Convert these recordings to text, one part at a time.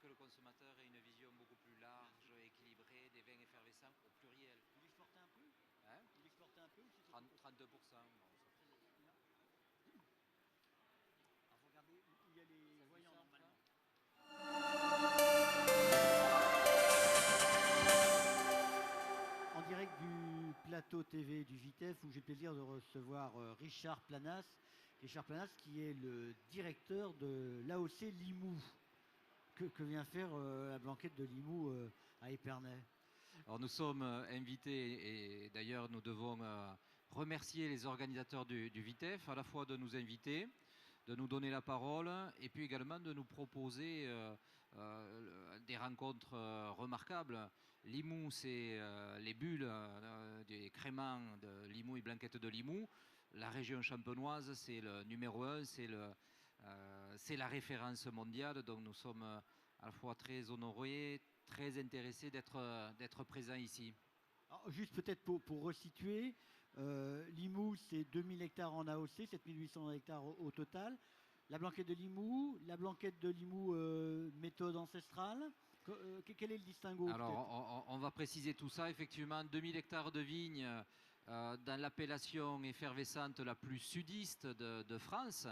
que le consommateur ait une vision beaucoup plus large, équilibrée des vins effervescents au pluriel. Il exportait un peu Hein? Il exportait un peu ou c'était 32%. Bon, alors, faut regarder où il y a les voyants normalement. En direct du plateau TV du Vitef, où j'ai le plaisir de recevoir Richard Planas. Richard Planas qui est le directeur de l'AOC Limoux. Que vient faire la blanquette de Limoux à Épernay? Alors nous sommes invités et d'ailleurs nous devons remercier les organisateurs du Vitef, à la fois de nous inviter, de nous donner la parole et puis également de nous proposer des rencontres remarquables. Limoux, c'est les bulles des créments de Limoux et blanquettes de Limoux. La région champenoise, c'est le numéro un, c'est la référence mondiale. Donc nous sommes à la fois très honorés, très intéressés d'être présents ici. Alors, juste peut-être pour resituer, Limoux, c'est 2000 hectares en AOC, 7800 hectares au total. La blanquette de Limoux, méthode ancestrale. Quel est le distinguo? Alors, on va préciser tout ça. Effectivement, 2000 hectares de vignes dans l'appellation effervescente la plus sudiste de France,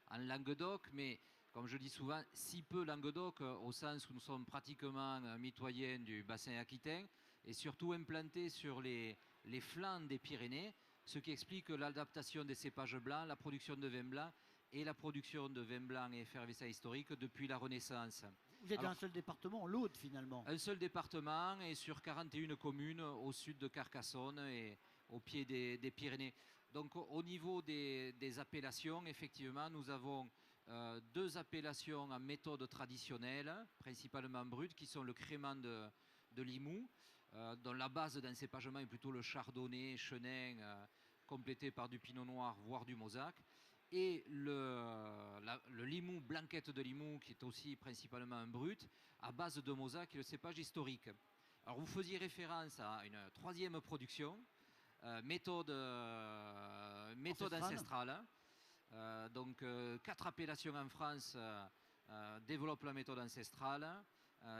en Languedoc, mais comme je dis souvent, si peu Languedoc, au sens où nous sommes pratiquement mitoyens du bassin aquitain, et surtout implantés sur les flancs des Pyrénées, ce qui explique l'adaptation des cépages blancs, la production de vin blanc et la production de vin blanc et effervescent historique depuis la Renaissance. Vous êtes un seul département, l'Aude finalement. Un seul département et sur 41 communes au sud de Carcassonne et au pied des Pyrénées. Donc au niveau des appellations, effectivement, nous avons deux appellations en méthode traditionnelle, principalement brute, qui sont le crément de Limoux, dont la base d'encépagement est plutôt le chardonnay, chenin, complété par du pinot noir, voire du mosaque. Et le Limoux, blanquette de Limoux, qui est aussi principalement un brut, à base de mosaque et le cépage historique. Alors vous faisiez référence à une troisième production, méthode ancestrale. Donc 4 appellations en France développent la méthode ancestrale,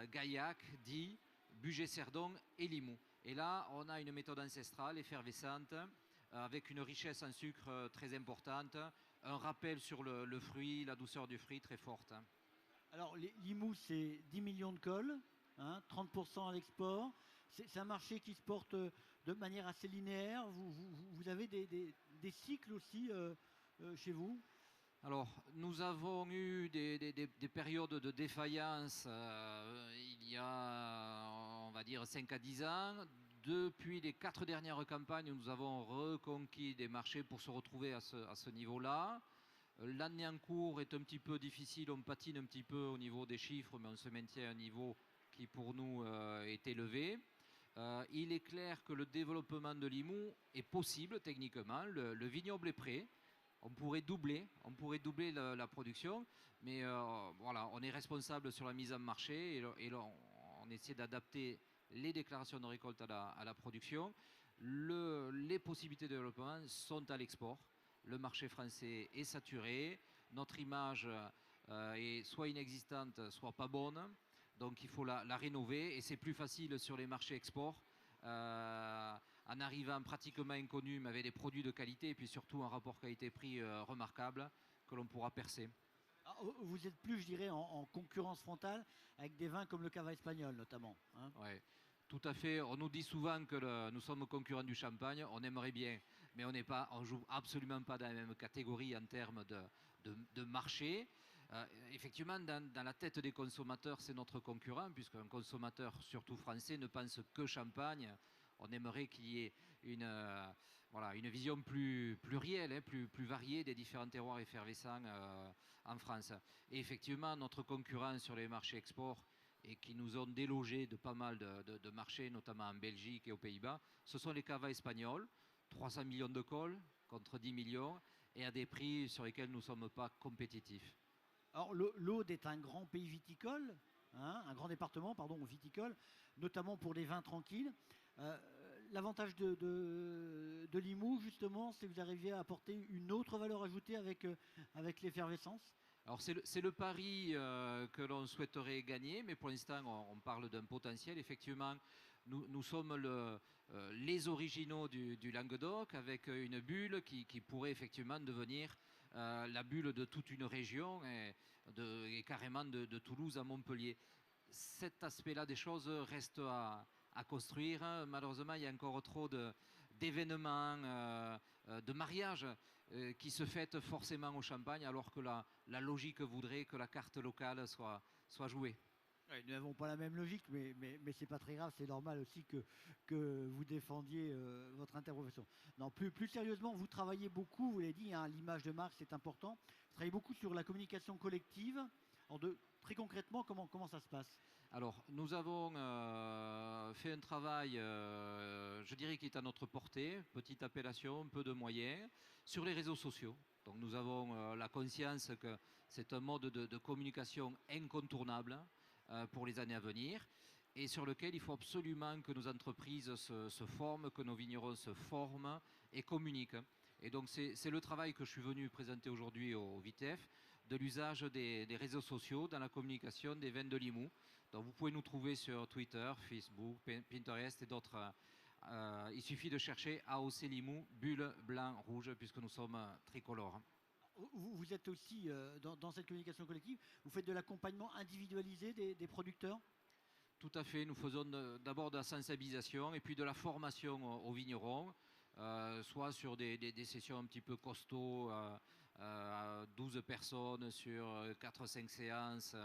Gaillac, Die, Bugey-Cerdon et Limoux. Et là, on a une méthode ancestrale effervescente avec une richesse en sucre très importante, un rappel sur le fruit, la douceur du fruit très forte. Alors, Limoux, c'est 10 millions de cols, 30% à l'export. C'est un marché qui se porte de manière assez linéaire. Vous avez des cycles aussi chez vous? Alors, nous avons eu des périodes de défaillance il y a, on va dire, 5 à 10 ans. Depuis les 4 dernières campagnes, nous avons reconquis des marchés pour se retrouver à ce niveau-là. L'année en cours est un petit peu difficile, on patine un petit peu au niveau des chiffres, mais on se maintient à un niveau qui pour nous est élevé. Il est clair que le développement de Limoux est possible techniquement, le vignoble est prêt. On pourrait doubler la production, mais voilà, on est responsable sur la mise en marché et on essaie d'adapter les déclarations de récolte à la production. Les possibilités de développement sont à l'export. Le marché français est saturé. Notre image est soit inexistante, soit pas bonne. Donc il faut la rénover et c'est plus facile sur les marchés export. En arrivant pratiquement inconnu, mais avec des produits de qualité et puis surtout un rapport qualité-prix remarquable que l'on pourra percer. Alors, vous êtes plus, je dirais, en concurrence frontale avec des vins comme le cava espagnol notamment. Ouais. Tout à fait. On nous dit souvent que nous sommes concurrents du champagne. On aimerait bien, mais on ne joue absolument pas dans la même catégorie en termes de marché. Effectivement, dans la tête des consommateurs, c'est notre concurrent, puisqu'un consommateur, surtout français, ne pense que champagne. On aimerait qu'il y ait une vision plus plurielle, plus variée des différents terroirs effervescents en France. Et effectivement, notre concurrent sur les marchés export et qui nous ont délogés de pas mal de marchés, notamment en Belgique et aux Pays-Bas, ce sont les cavas espagnols, 300 millions de cols contre 10 millions, et à des prix sur lesquels nous ne sommes pas compétitifs. Alors l'Aude est un grand pays viticole, un grand département, pardon, viticole, notamment pour les vins tranquilles. L'avantage de Limoux, justement, c'est que vous arriviez à apporter une autre valeur ajoutée avec l'effervescence. Alors c'est le pari que l'on souhaiterait gagner, mais pour l'instant on parle d'un potentiel. Effectivement, nous sommes les originaux du Languedoc avec une bulle qui pourrait effectivement devenir la bulle de toute une région et carrément de Toulouse à Montpellier. Cet aspect-là des choses reste à construire. Malheureusement, il y a encore trop d'événements, de mariages qui se fêtent forcément au Champagne, alors que la logique voudrait que la carte locale soit jouée. Ouais, nous n'avons pas la même logique, mais c'est pas très grave, c'est normal aussi que vous défendiez votre interprofession. Non, plus sérieusement, vous travaillez beaucoup, vous l'avez dit, hein, l'image de marque c'est important. Vous travaillez beaucoup sur la communication collective. Très concrètement, comment ça se passe? Alors, nous avons fait un travail, je dirais, qui est à notre portée, petite appellation, peu de moyens, sur les réseaux sociaux. Donc, nous avons la conscience que c'est un mode de communication incontournable pour les années à venir et sur lequel il faut absolument que nos entreprises se forment, que nos vignerons se forment et communiquent. Et donc, c'est le travail que je suis venu présenter aujourd'hui au VITEF, de l'usage des réseaux sociaux dans la communication des vins de Limoux. Donc vous pouvez nous trouver sur Twitter, Facebook, Pinterest et d'autres. Il suffit de chercher AOC Limoux, bulle blanc, rouge, puisque nous sommes tricolores. Vous êtes aussi dans cette communication collective, vous faites de l'accompagnement individualisé des producteurs? Tout à fait, nous faisons d'abord de la sensibilisation et puis de la formation aux vignerons, soit sur des sessions un petit peu costauds, 12 personnes sur 4-5 séances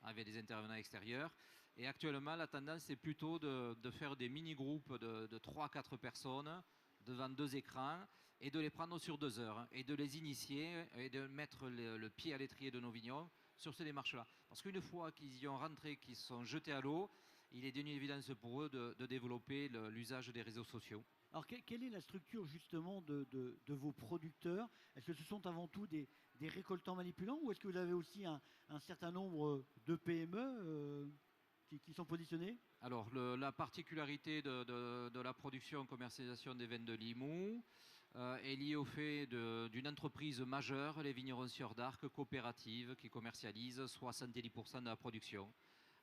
avec des intervenants extérieurs. Et actuellement, la tendance est plutôt de faire des mini-groupes de 3-4 personnes devant 2 écrans et de les prendre sur 2 heures et de les initier et de mettre le pied à l'étrier de nos vignerons sur ces démarches-là. Parce qu'une fois qu'ils y ont rentré, qu'ils sont jetés à l'eau, il est d'une évidence pour eux de développer l'usage des réseaux sociaux. Alors, quelle est la structure justement de vos producteurs? Est-ce que ce sont avant tout des récoltants manipulants ou est-ce que vous avez aussi un certain nombre de PME qui sont positionnés? Alors, la particularité de la production et commercialisation des vins de Limoux est liée au fait d'une entreprise majeure, les vignerons Sieur d'Arc, coopérative, qui commercialise 70% de la production.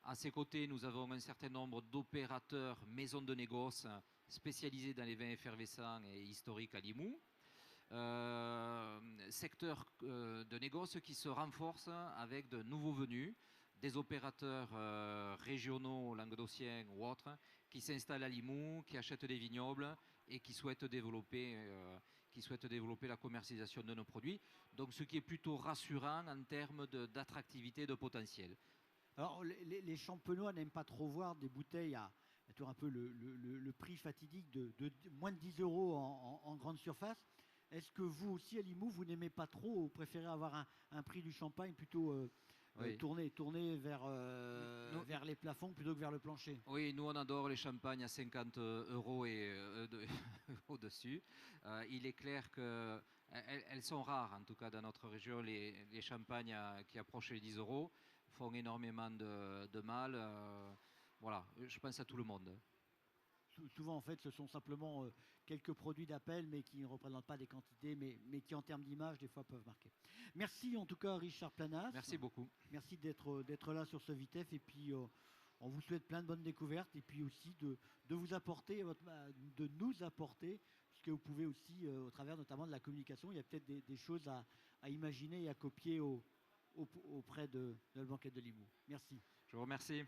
À ses côtés, nous avons un certain nombre d'opérateurs, maisons de négoce, spécialisés dans les vins effervescents et historiques à Limoux. Secteur de négoce qui se renforce avec de nouveaux venus, des opérateurs régionaux, languedociens ou autres, qui s'installent à Limoux, qui achètent des vignobles et qui souhaitent développer la commercialisation de nos produits. Donc ce qui est plutôt rassurant en termes d'attractivité, de potentiel. Alors, les champenois n'aiment pas trop voir des bouteilles à un peu le prix fatidique de moins de 10 euros en grande surface. Est-ce que vous aussi, à Limoux, vous n'aimez pas trop, ou préférez avoir un prix du champagne plutôt Oui. tourné vers les plafonds plutôt que vers le plancher? Oui, nous on adore les champagnes à 50 euros et au-dessus. Il est clair qu'elles sont rares, en tout cas dans notre région, les champagnes qui approchent les 10 euros font énormément de mal. Voilà, je pense à tout le monde. Souvent, en fait, ce sont simplement quelques produits d'appel, mais qui ne représentent pas des quantités, mais qui, en termes d'image, des fois, peuvent marquer. Merci, en tout cas, Richard Planas. Merci beaucoup. Merci d'être là sur ce VITEF. Et puis, on vous souhaite plein de bonnes découvertes. Et puis aussi de vous apporter, de nous apporter, puisque vous pouvez aussi, au travers notamment de la communication, il y a peut-être des choses à imaginer et à copier auprès de la banquette de Limoux. Merci. Je vous remercie.